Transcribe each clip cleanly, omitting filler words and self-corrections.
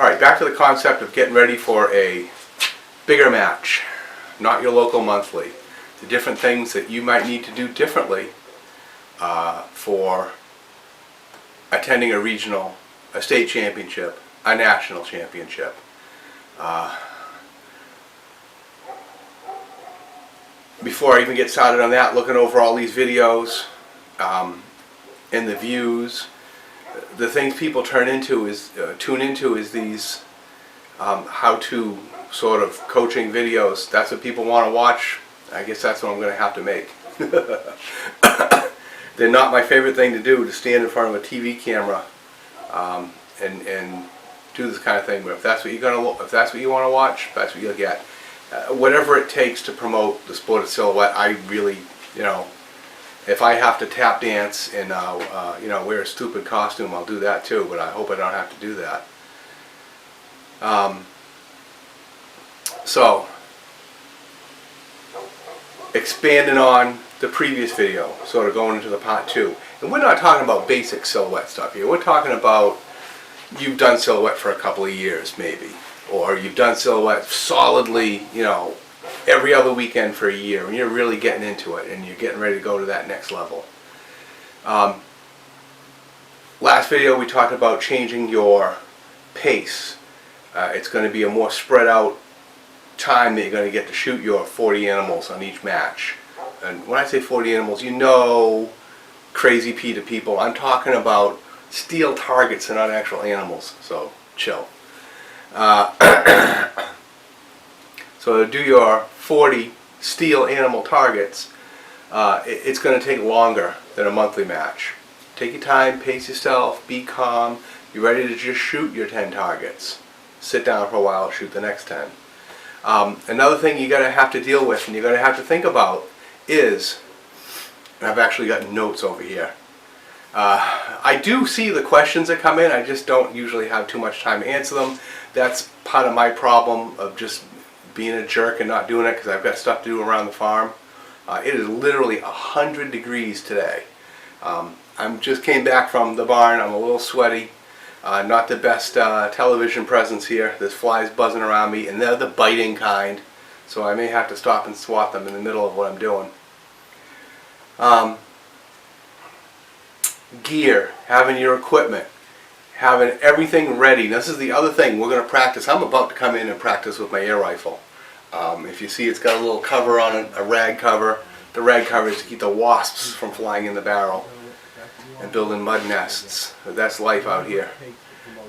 Alright, back to the concept of getting ready for a bigger match, not your local monthly. The different things that you might need to do differently for attending a regional, a state championship, a national championship. Before I even get started on that, looking over all these videos and the views, the things people tune into is these how-to sort of coaching videos. That's what people want to watch. I guess that's what I'm going to have to make. They're not my favorite thing to do, to stand in front of a TV camera and do this kind of thing. But if that's what you want to watch, that's what you'll get. Whatever it takes to promote the sport of silhouette, I really, if I have to tap dance and wear a stupid costume, I'll do that too. But I hope I don't have to do that. So, expanding on the previous video, sort of going into the part 2. And we're not talking about basic silhouette stuff here. We're talking about you've done silhouette for a couple of years maybe, or you've done silhouette solidly, every other weekend for a year, and you're really getting into it and you're getting ready to go to that next level. Last video we talked about changing your pace. It's going to be a more spread out time that you're going to get to shoot your 40 animals on each match. And when I say 40 animals, crazy PETA people, I'm talking about steel targets and not actual animals, so chill. So to do your 40 steel animal targets, it's going to take longer than a monthly match. Take your time, pace yourself, be calm. You're ready to just shoot your 10 targets. Sit down for a while, shoot the next 10. Another thing you're going to have to deal with and you're going to have to think about is, and I've actually got notes over here. I do see the questions that come in, I just don't usually have too much time to answer them. That's part of my problem of just being a jerk and not doing it because I've got stuff to do around the farm. It is literally 100 degrees today. I just came back from the barn, I'm a little sweaty. Not the best television presence here. There's flies buzzing around me and they're the biting kind, so I may have to stop and swat them in the middle of what I'm doing. Gear, having your equipment, having everything ready. This is the other thing we're going to practice. I'm about to come in and practice with my air rifle. If you see, it's got a little cover on it, a rag cover. The rag cover is to keep the wasps from flying in the barrel and building mud nests. That's life out here.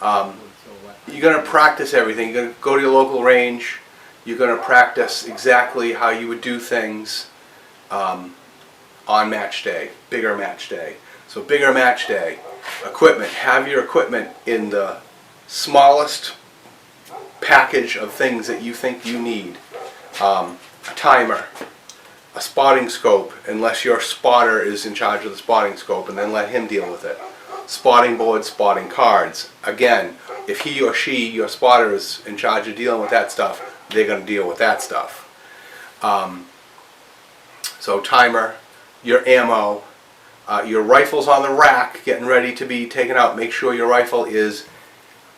You're going to practice everything. You're going to go to your local range. You're going to practice exactly how you would do things on match day, bigger match day. So bigger match day, equipment. Have your equipment in the smallest package of things that you think you need. A timer, a spotting scope, unless your spotter is in charge of the spotting scope, and then let him deal with it. Spotting board, spotting cards. Again, if he or she, your spotter, is in charge of dealing with that stuff, they're going to deal with that stuff. So timer, your ammo, your rifle's on the rack, getting ready to be taken out. Make sure your rifle is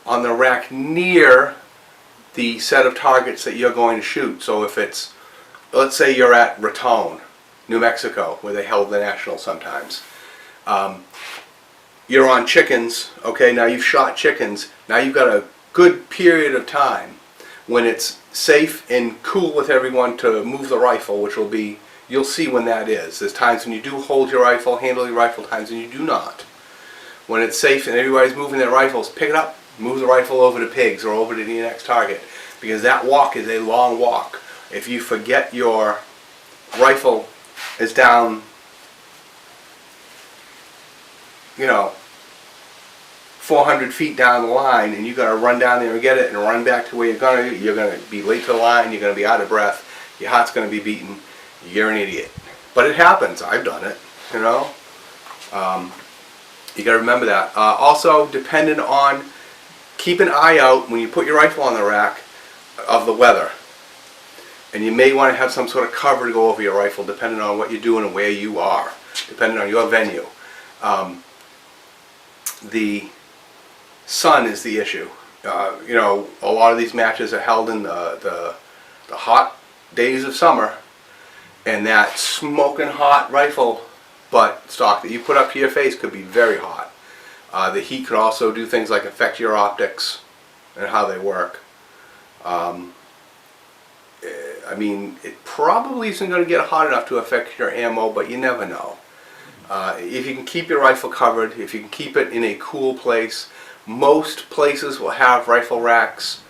on the rack near the set of targets that you're going to shoot. So if it's, let's say you're at Raton, New Mexico, where they held the Nationals sometimes. You're on chickens, okay, now you've shot chickens. Now you've got a good period of time when it's safe and cool with everyone to move the rifle, which will be, you'll see when that is. There's times when you do hold your rifle, handle your rifle, times when you do not. When it's safe and everybody's moving their rifles, pick it up, move the rifle over to pigs or over to the next target, because that walk is a long walk. If you forget your rifle is down, 400 feet down the line, and you got to run down there and get it and run back to where you're going to be late to the line, you're going to be out of breath, your heart's going to be beating, you're an idiot. But it happens. I've done it, You got to remember that. Also, dependent on, keep an eye out when you put your rifle on the rack of the weather. And you may want to have some sort of cover to go over your rifle, depending on what you're doing and where you are, depending on your venue. The sun is the issue. you know, a lot of these matches are held in the hot days of summer, and that smoking hot rifle butt stock that you put up to your face could be very hot. The heat could also do things like affect your optics and how they work. I mean, it probably isn't going to get hot enough to affect your ammo, but you never know. If you can keep your rifle covered, if you can keep it in a cool place, most places will have rifle racks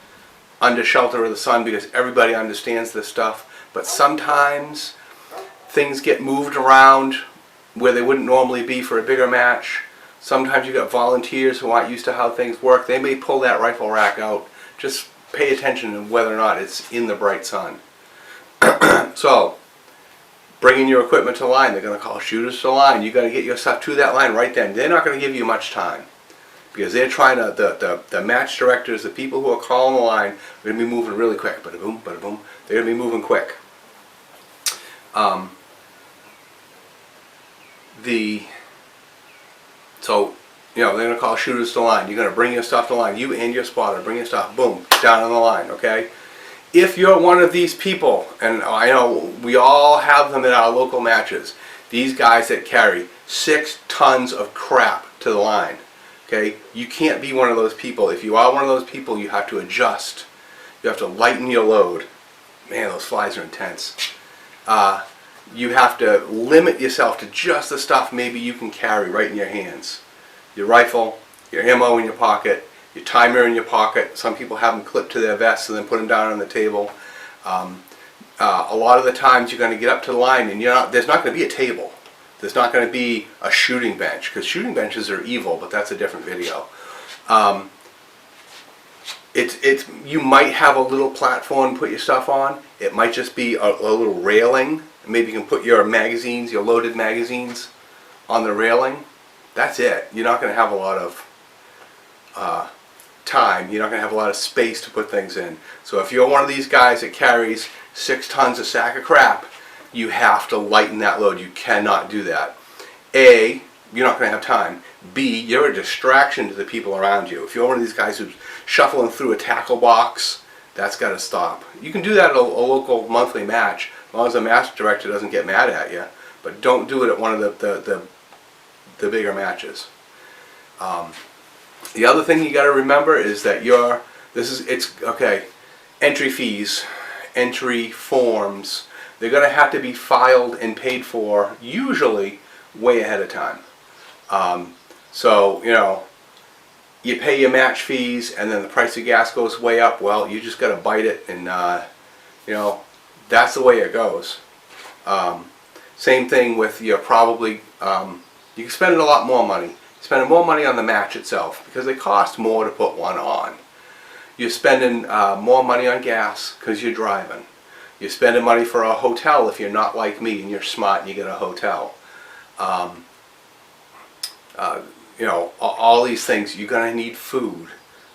under shelter of the sun because everybody understands this stuff. But sometimes things get moved around where they wouldn't normally be for a bigger match. Sometimes you got volunteers who aren't used to how things work. They may pull that rifle rack out. Just pay attention to whether or not it's in the bright sun. So, bringing your equipment to the line, they're going to call shooters to the line. You got to get your stuff to that line right then. They're not going to give you much time because they're trying to. The match directors, the people who are calling the line, are going to be moving really quick. Bada boom, bada boom. They're going to be moving quick. So, you know, they're going to call shooters to the line. You're going to bring your stuff to the line. You and your spotter, bring your stuff, boom, down on the line, okay? If you're one of these people, and I know we all have them in our local matches, these guys that carry 6 tons of crap to the line, okay? You can't be one of those people. If you are one of those people, you have to adjust. You have to lighten your load. Man, those flies are intense. You have to limit yourself to just the stuff maybe you can carry right in your hands. Your rifle, your ammo in your pocket, your timer in your pocket. Some people have them clipped to their vests and then put them down on the table. A lot of the times you're going to get up to the line and there's not going to be a table. There's not going to be a shooting bench, because shooting benches are evil, but that's a different video. You might have a little platform to put your stuff on. It might just be a little railing. Maybe you can put your magazines, your loaded magazines, on the railing. That's it. You're not going to have a lot of time. You're not going to have a lot of space to put things in. So if you're one of these guys that carries 6 tons of sack of crap, you have to lighten that load. You cannot do that. A, you're not going to have time. B, you're a distraction to the people around you. If you're one of these guys who's shuffling through a tackle box, that's got to stop. You can do that at a local monthly match, as long as the match director doesn't get mad at you. But don't do it at one of the bigger matches. The other thing you got to remember is that entry fees, entry forms, they're going to have to be filed and paid for usually way ahead of time. So, you know, you pay your match fees and then the price of gas goes way up. Well, you just got to bite it, and you know, that's the way it goes. Same thing with you can spend a lot more money. Spending more money on the match itself because they cost more to put one on. You're spending more money on gas because you're driving. You're spending money for a hotel if you're not like me and you're smart and you get a hotel. You know, all these things, you're going to need food.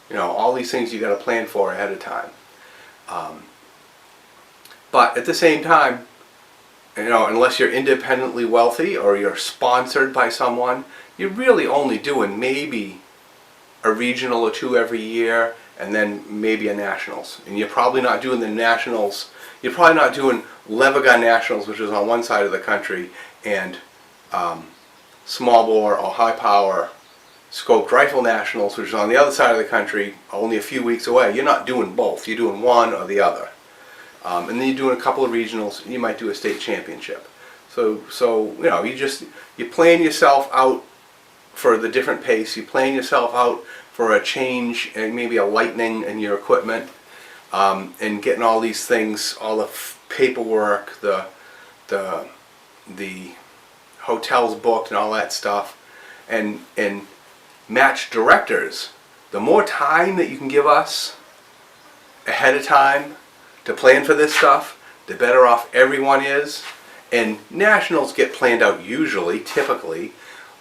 You know, all these things you got to plan for ahead of time. But at the same time, you know, unless you're independently wealthy or you're sponsored by someone, you're really only doing maybe a regional or 2 every year, and then maybe a nationals. And you're probably not doing the nationals. You're probably not doing lever gun nationals, which is on one side of the country, and small bore or high power scoped rifle nationals, which is on the other side of the country, only a few weeks away. You're not doing both. You're doing one or the other. And then you're doing a couple of regionals, and you might do a state championship. So you know, you plan yourself out for the different pace. You plan yourself out for a change and maybe a lightening in your equipment, and getting all these things, all the paperwork, the hotels booked and all that stuff, and match directors. The more time that you can give us ahead of time to plan for this stuff, the better off everyone is. And nationals get planned out usually, typically,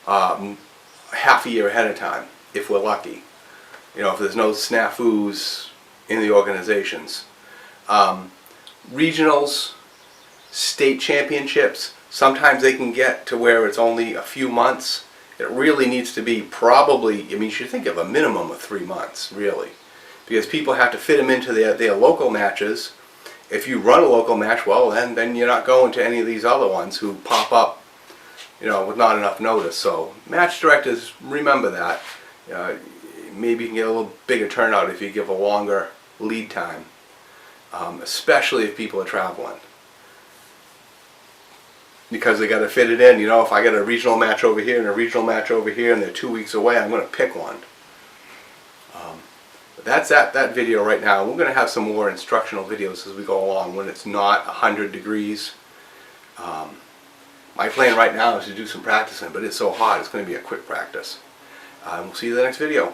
half a year ahead of time, if we're lucky. You know, if there's no snafus in the organizations. Regionals, state championships, sometimes they can get to where it's only a few months. It really needs to be probably, I mean, you should think of a minimum of 3 months, really. because people have to fit them into their local matches. If you run a local match, well, then you're not going to any of these other ones who pop up, you know, with not enough notice. So match directors, remember that. Maybe you can get a little bigger turnout if you give a longer lead time, especially if people are traveling, because they got to fit it in. You know, if I got a regional match over here and a regional match over here and they're 2 weeks away, I'm going to pick one. But that's that video right now. We're going to have some more instructional videos as we go along when it's not 100 degrees. My plan right now is to do some practicing, but it's so hot it's going to be a quick practice. We'll see you in the next video.